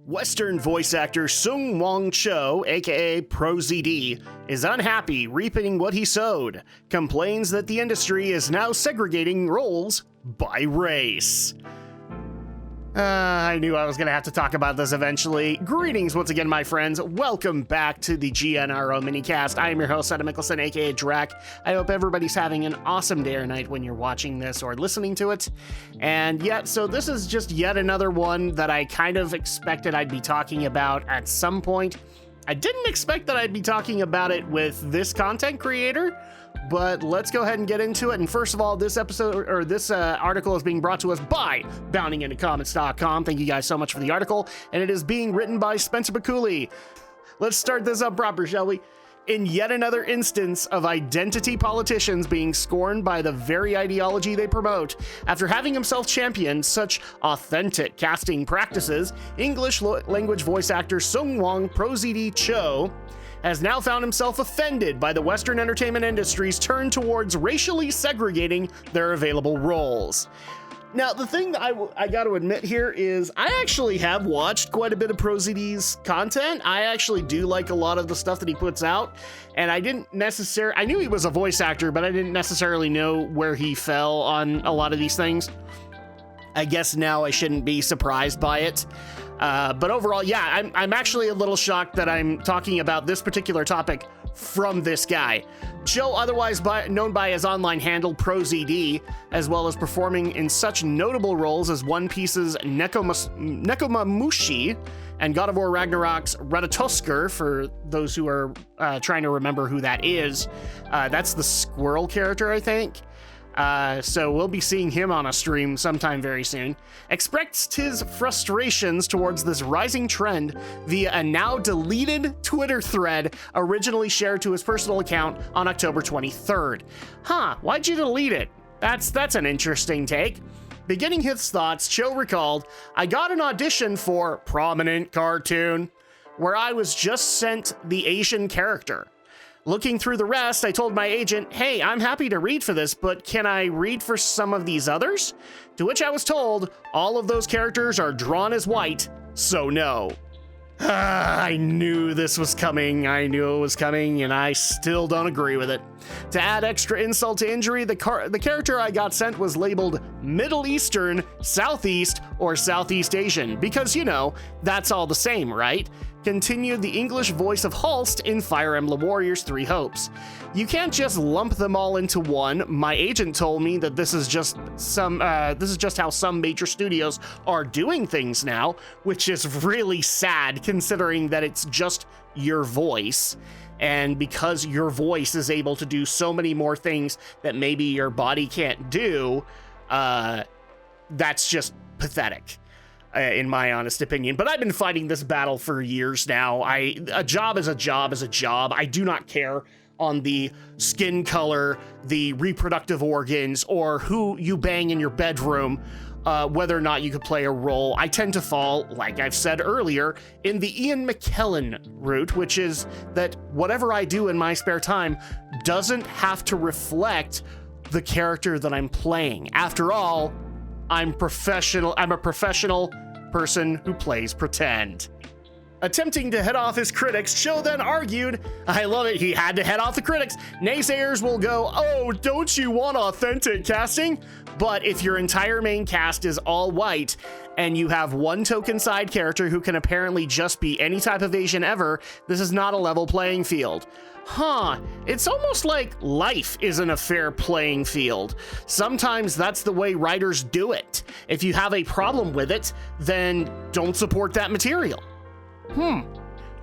Western voice actor Sung Wong Cho, aka ProZD, is unhappy reaping what he sowed, complains that the industry is now segregating roles by race. I knew I was going to have to talk about this eventually. Greetings once again, my friends. Welcome back to the GNRO Minicast. I am your host, Adam Mickelson, aka Drak. I hope everybody's having an awesome day or night when you're watching this or listening to it. And yeah, so this is just yet another one that I kind of expected I'd be talking about at some point. I didn't expect that I'd be talking about it with this content creator, but let's go ahead and get into it. And first of all, this episode or this article is being brought to us by boundingintocomics.com. Thank you guys so much for the article. And it is being written by Spencer Bakuli. Let's start this up proper, shall we? In yet another instance of identity politicians being scorned by the very ideology they promote, after having himself championed such authentic casting practices, English language voice actor Sung Wong ProZD Cho has now found himself offended by the Western entertainment industry's turn towards racially segregating their available roles. Now, the thing that I got to admit here is I actually have watched quite a bit of ProZD's content. I actually do like a lot of the stuff that he puts out, and I knew he was a voice actor, but I didn't necessarily know where he fell on a lot of these things. I guess now I shouldn't be surprised by it. But overall, yeah, I'm actually a little shocked that I'm talking about this particular topic from this guy. Cho, otherwise known by his online handle ProZD, as well as performing in such notable roles as One Piece's Nekomamushi and God of War Ragnarok's Ratatoskr, for those who are trying to remember who that is. That's the squirrel character, I think. So we'll be seeing him on a stream sometime very soon, expressed his frustrations towards this rising trend via a now deleted Twitter thread originally shared to his personal account on October 23rd. Why'd you delete it? That's an interesting take. Beginning his thoughts, Cho recalled, "I got an audition for prominent cartoon, where I was just sent the Asian character. Looking through the rest, I told my agent, hey, I'm happy to read for this, but can I read for some of these others? To which I was told, all of those characters are drawn as white, so no." I knew this was coming. I knew it was coming, and I still don't agree with it. To add extra insult to injury, the character I got sent was labeled Middle Eastern, Southeast, or Southeast Asian, because, you know, that's all the same, right? Continued the English voice of Halst in Fire Emblem Warriors 3 Hopes. You can't just lump them all into one. My agent told me that this is just how some major studios are doing things now, which is really sad considering that it's just your voice. And because your voice is able to do so many more things that maybe your body can't do, that's just pathetic. In my honest opinion. But I've been fighting this battle for years now. A job is a job is a job. I do not care on the skin color, the reproductive organs, or who you bang in your bedroom, whether or not you could play a role. I tend to fall, like I've said earlier, in the Ian McKellen route, which is that whatever I do in my spare time doesn't have to reflect the character that I'm playing. After all, I'm a professional person who plays pretend. Attempting to head off his critics, Cho then argued, I love it, he had to head off the critics. Naysayers will go, oh, don't you want authentic casting? But if your entire main cast is all white, and you have one token side character who can apparently just be any type of Asian ever, this is not a level playing field. It's almost like life isn't a fair playing field. Sometimes that's the way writers do it. If you have a problem with it, then don't support that material.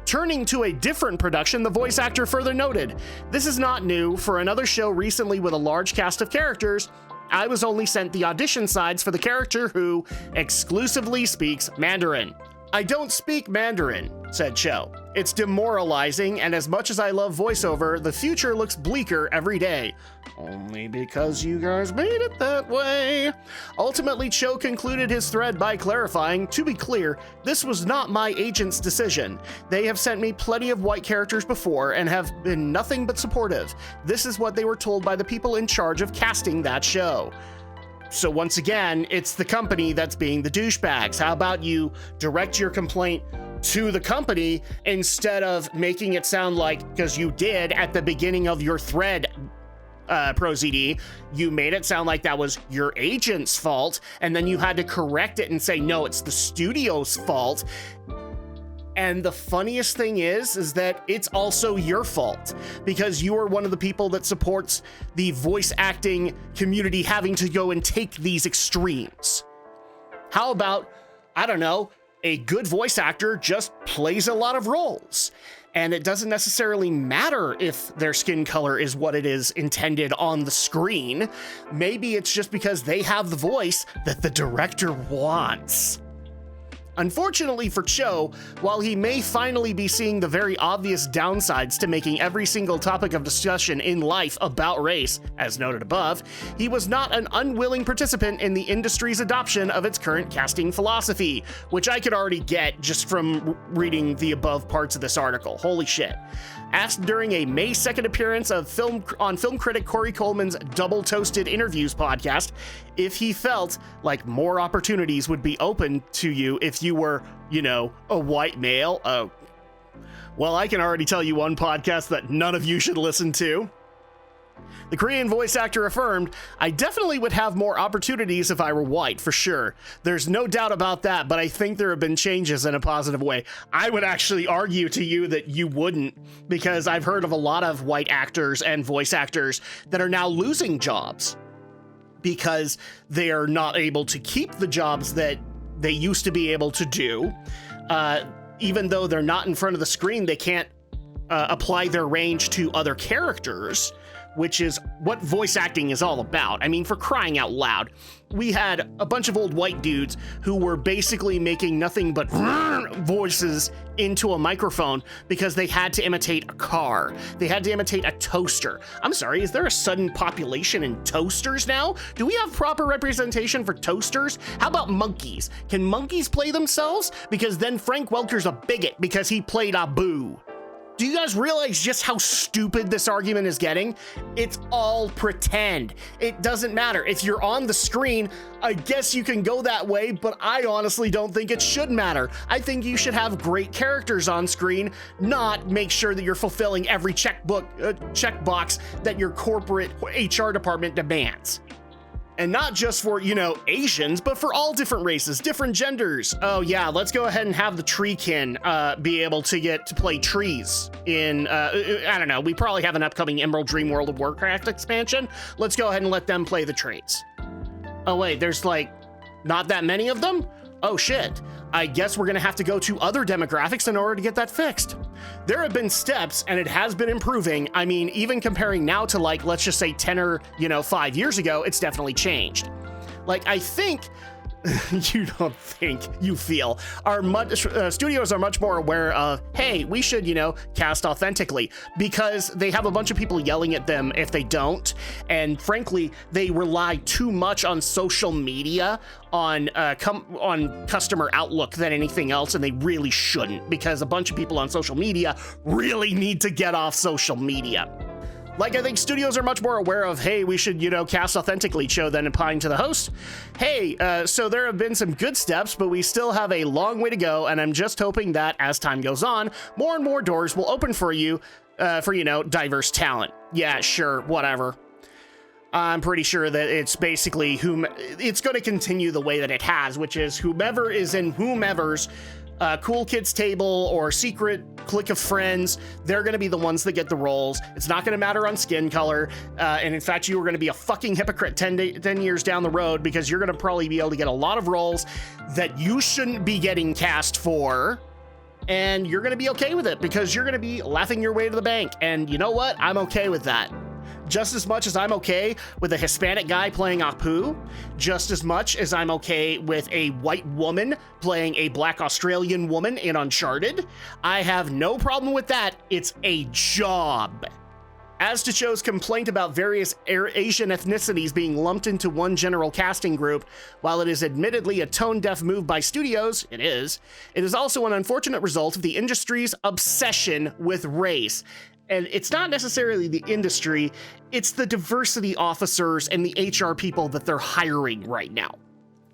Turning to a different production, the voice actor further noted, this is not new. For another show recently with a large cast of characters, I was only sent the audition sides for the character who exclusively speaks Mandarin. I don't speak Mandarin, said Cho. It's demoralizing, and as much as I love voiceover, the future looks bleaker every day. Only because you guys made it that way. Ultimately, Cho concluded his thread by clarifying, to be clear, this was not my agent's decision. They have sent me plenty of white characters before and have been nothing but supportive. This is what they were told by the people in charge of casting that show. So once again, it's the company that's being the douchebags. How about you direct your complaint to the company instead of making it sound like, because you did at the beginning of your thread, ProZD, you made it sound like that was your agent's fault, and then you had to correct it and say, no, it's the studio's fault. And the funniest thing is that it's also your fault, because you are one of the people that supports the voice acting community having to go and take these extremes. How about, I don't know, a good voice actor just plays a lot of roles, and it doesn't necessarily matter if their skin color is what it is intended on the screen. Maybe it's just because they have the voice that the director wants. Unfortunately for Cho, while he may finally be seeing the very obvious downsides to making every single topic of discussion in life about race, as noted above, he was not an unwilling participant in the industry's adoption of its current casting philosophy, which I could already get just from reading the above parts of this article. Holy shit. Asked during a May 2nd appearance of film critic Corey Coleman's Double Toasted Interviews podcast if he felt like more opportunities would be open to you if you were, you know, a white male. Oh, well, I can already tell you one podcast that none of you should listen to. The Korean voice actor affirmed, I definitely would have more opportunities if I were white, for sure. There's no doubt about that, but I think there have been changes in a positive way. I would actually argue to you that you wouldn't, because I've heard of a lot of white actors and voice actors that are now losing jobs because they are not able to keep the jobs that they used to be able to do. Even though they're not in front of the screen, they can't apply their range to other characters, which is what voice acting is all about. I mean, for crying out loud, we had a bunch of old white dudes who were basically making nothing but voices into a microphone because they had to imitate a car. They had to imitate a toaster. I'm sorry, is there a sudden population in toasters now? Do we have proper representation for toasters? How about monkeys? Can monkeys play themselves? Because then Frank Welker's a bigot because he played Abu. Do you guys realize just how stupid this argument is getting? It's all pretend. It doesn't matter. If you're on the screen, I guess you can go that way, but I honestly don't think it should matter. I think you should have great characters on screen, not make sure that you're fulfilling every checkbox that your corporate HR department demands. And not just for, you know, Asians, but for all different races, different genders. Oh yeah, let's go ahead and have the treekin be able to get to play trees in, I don't know, we probably have an upcoming Emerald Dream World of Warcraft expansion. Let's go ahead and let them play the trees. Oh wait, there's like not that many of them? Oh shit. I guess we're gonna have to go to other demographics in order to get that fixed. There have been steps and it has been improving. I mean, even comparing now to like, let's just say 10 or, 5 years ago, it's definitely changed. Like, I think, you don't think, you feel, studios are much more aware of, hey, we should, cast authentically, because they have a bunch of people yelling at them if they don't. And frankly, they rely too much on social media, on customer outlook than anything else, and they really shouldn't, because a bunch of people on social media really need to get off social media. Like, I think studios are much more aware of, hey, we should, cast authentically show than applying to the host. Hey, so there have been some good steps, but we still have a long way to go, and I'm just hoping that as time goes on, more and more doors will open for you, diverse talent. Yeah, sure, whatever. I'm pretty sure that it's basically it's going to continue the way that it has, which is whomever is in whomever's cool kids table or secret clique of friends, they're going to be the ones that get the roles. It's not going to matter on skin color. And in fact, you are going to be a fucking hypocrite 10 years down the road, because you're going to probably be able to get a lot of roles that you shouldn't be getting cast for. And you're going to be okay with it because you're going to be laughing your way to the bank. And you know what? I'm okay with that. Just as much as I'm okay with a Hispanic guy playing Apu, just as much as I'm okay with a white woman playing a Black Australian woman in Uncharted, I have no problem with that. It's a job. As to Cho's complaint about various Asian ethnicities being lumped into one general casting group, while it is admittedly a tone-deaf move by studios, it is also an unfortunate result of the industry's obsession with race. And it's not necessarily the industry, it's the diversity officers and the HR people that they're hiring right now,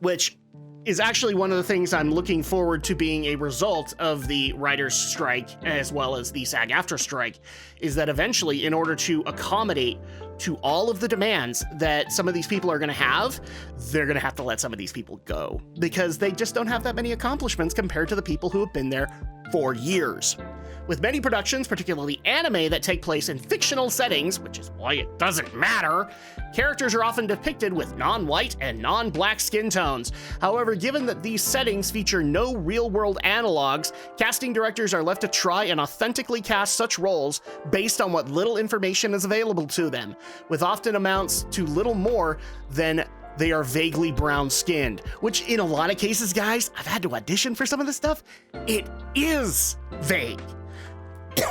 which is actually one of the things I'm looking forward to being a result of the writers' strike as well as the SAG-AFTRA strike, is that eventually, in order to accommodate to all of the demands that some of these people are going to have, they're going to have to let some of these people go because they just don't have that many accomplishments compared to the people who have been there for years. With many productions, particularly anime, that take place in fictional settings, which is why it doesn't matter, characters are often depicted with non-white and non-black skin tones. However, given that these settings feature no real-world analogs, casting directors are left to try and authentically cast such roles based on what little information is available to them, with often amounts to little more than they are vaguely brown-skinned, which in a lot of cases, guys, I've had to audition for some of this stuff, it is vague.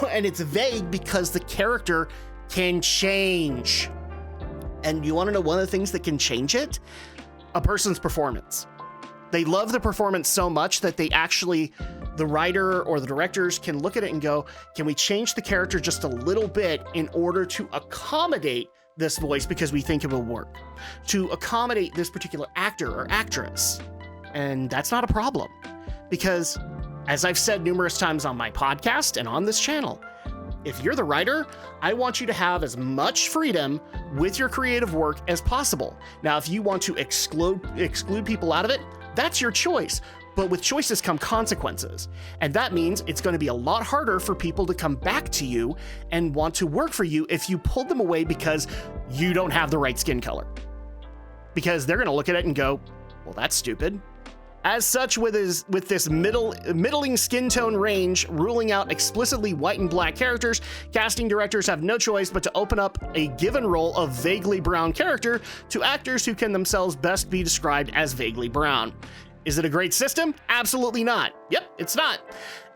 And it's vague because the character can change. And you want to know one of the things that can change it? A person's performance. They love the performance so much that they actually, the writer or the directors can look at it and go, can we change the character just a little bit in order to accommodate this voice because we think it will work, to accommodate this particular actor or actress? And that's not a problem because, as I've said numerous times on my podcast and on this channel, if you're the writer, I want you to have as much freedom with your creative work as possible. Now, if you want to exclude people out of it, that's your choice. But with choices come consequences. And that means it's going to be a lot harder for people to come back to you and want to work for you if you pull them away because you don't have the right skin color. Because they're going to look at it and go, well, that's stupid. As such, with this middling skin tone range ruling out explicitly white and black characters, casting directors have no choice but to open up a given role of vaguely brown character to actors who can themselves best be described as vaguely brown. Is it a great system? Absolutely not. Yep, it's not.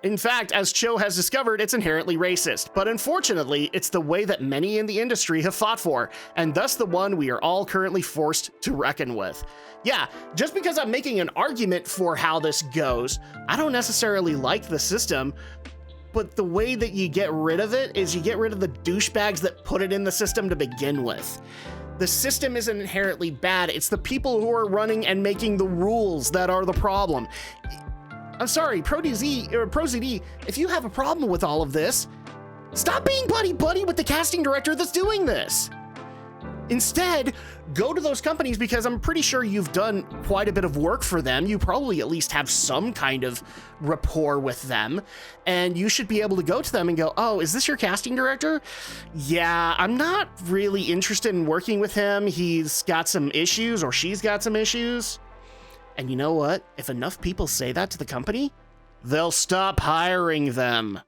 In fact, as Cho has discovered, it's inherently racist, but unfortunately, it's the way that many in the industry have fought for, and thus the one we are all currently forced to reckon with. Yeah, just because I'm making an argument for how this goes, I don't necessarily like the system, but the way that you get rid of it is you get rid of the douchebags that put it in the system to begin with. The system isn't inherently bad, it's the people who are running and making the rules that are the problem. I'm sorry, ProZD, if you have a problem with all of this, stop being buddy-buddy with the casting director that's doing this. Instead, go to those companies because I'm pretty sure you've done quite a bit of work for them. You probably at least have some kind of rapport with them, and you should be able to go to them and go, oh, is this your casting director? Yeah, I'm not really interested in working with him. He's got some issues or she's got some issues. And you know what? If enough people say that to the company, they'll stop hiring them.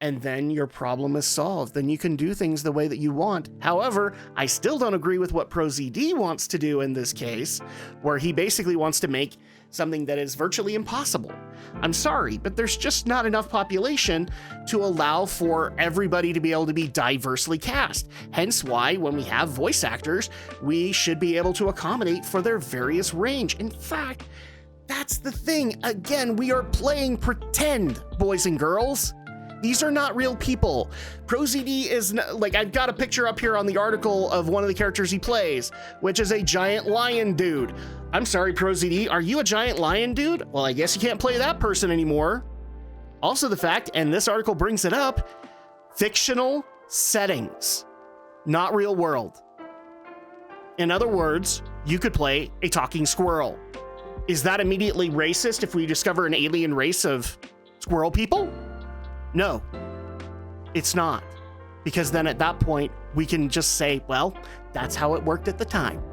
And then your problem is solved. Then you can do things the way that you want. However, I still don't agree with what ProZD wants to do in this case, where he basically wants to make something that is virtually impossible. I'm sorry, but there's just not enough population to allow for everybody to be able to be diversely cast. Hence why, when we have voice actors, we should be able to accommodate for their various range. In fact, that's the thing. Again, we are playing pretend, boys and girls. These are not real people. ProZD is like, I've got a picture up here on the article of one of the characters he plays, which is a giant lion dude. I'm sorry, ProZD, are you a giant lion dude? Well, I guess you can't play that person anymore. Also the fact, and this article brings it up, fictional settings, not real world. In other words, you could play a talking squirrel. Is that immediately racist if we discover an alien race of squirrel people? No, it's not. Because then at that point, we can just say, well, that's how it worked at the time.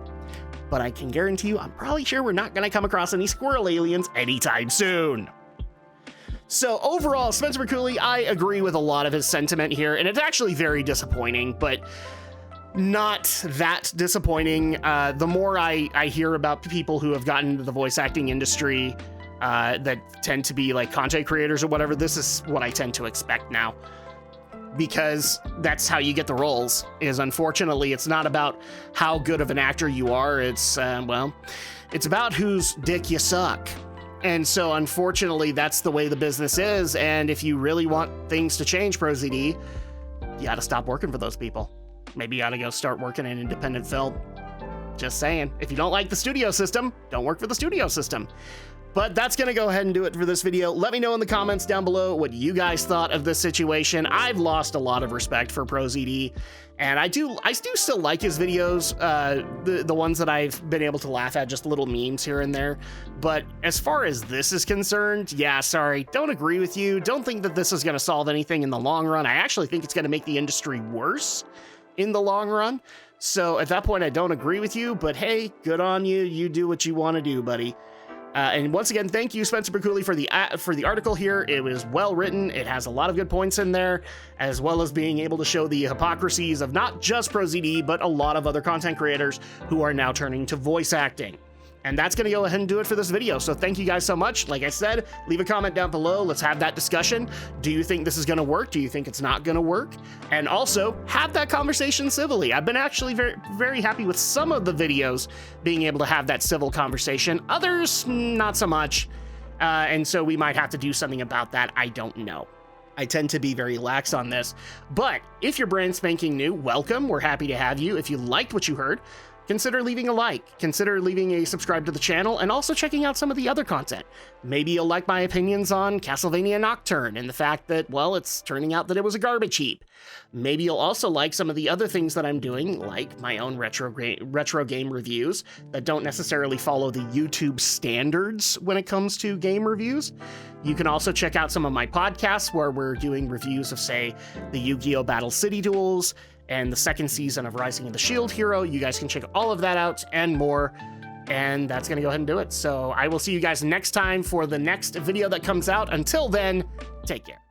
But I can guarantee you, I'm probably sure we're not going to come across any squirrel aliens anytime soon. So overall, Spencer McCooley, I agree with a lot of his sentiment here, and it's actually very disappointing, but not that disappointing. The more I hear about people who have gotten into the voice acting industry that tend to be like content creators or whatever, this is what I tend to expect now. Because that's how you get the roles, is unfortunately, it's not about how good of an actor you are. It's, well, it's about whose dick you suck. And so unfortunately, that's the way the business is. And if you really want things to change, ProZD, you gotta stop working for those people. Maybe you gotta go start working in independent film. Just saying. If you don't like the studio system, don't work for the studio system. But that's going to go ahead and do it for this video. Let me know in the comments down below what you guys thought of this situation. I've lost a lot of respect for ProZD, and I do still like his videos, the ones that I've been able to laugh at, just little memes here and there. But as far as this is concerned, yeah, sorry, don't agree with you. Don't think that this is going to solve anything in the long run. I actually think it's going to make the industry worse in the long run. So at that point, I don't agree with you, but hey, good on you. You do what you want to do, buddy. And once again, thank you, Spencer Bercouli, for the article here. It was well written. It has a lot of good points in there, as well as being able to show the hypocrisies of not just ProZD, but a lot of other content creators who are now turning to voice acting. And that's going to go ahead and do it for this video. So thank you guys so much. Like I said, leave a comment down below. Let's have that discussion. Do you think this is going to work? Do you think it's not going to work? And also have that conversation civilly. I've been actually very, very happy with some of the videos being able to have that civil conversation. Others, not so much. And so we might have to do something about that. I don't know. I tend to be very lax on this. But if you're brand spanking new, welcome. We're happy to have you. If you liked what you heard, consider leaving a like, consider leaving a subscribe to the channel, and also checking out some of the other content. Maybe you'll like my opinions on Castlevania Nocturne and the fact that, well, it's turning out that it was a garbage heap. Maybe you'll also like some of the other things that I'm doing, like my own retro game reviews that don't necessarily follow the YouTube standards when it comes to game reviews. You can also check out some of my podcasts where we're doing reviews of, say, the Yu-Gi-Oh! Battle City Duels, and the second season of Rising of the Shield Hero. You guys can check all of that out and more. And that's going to go ahead and do it. So I will see you guys next time for the next video that comes out. Until then, take care.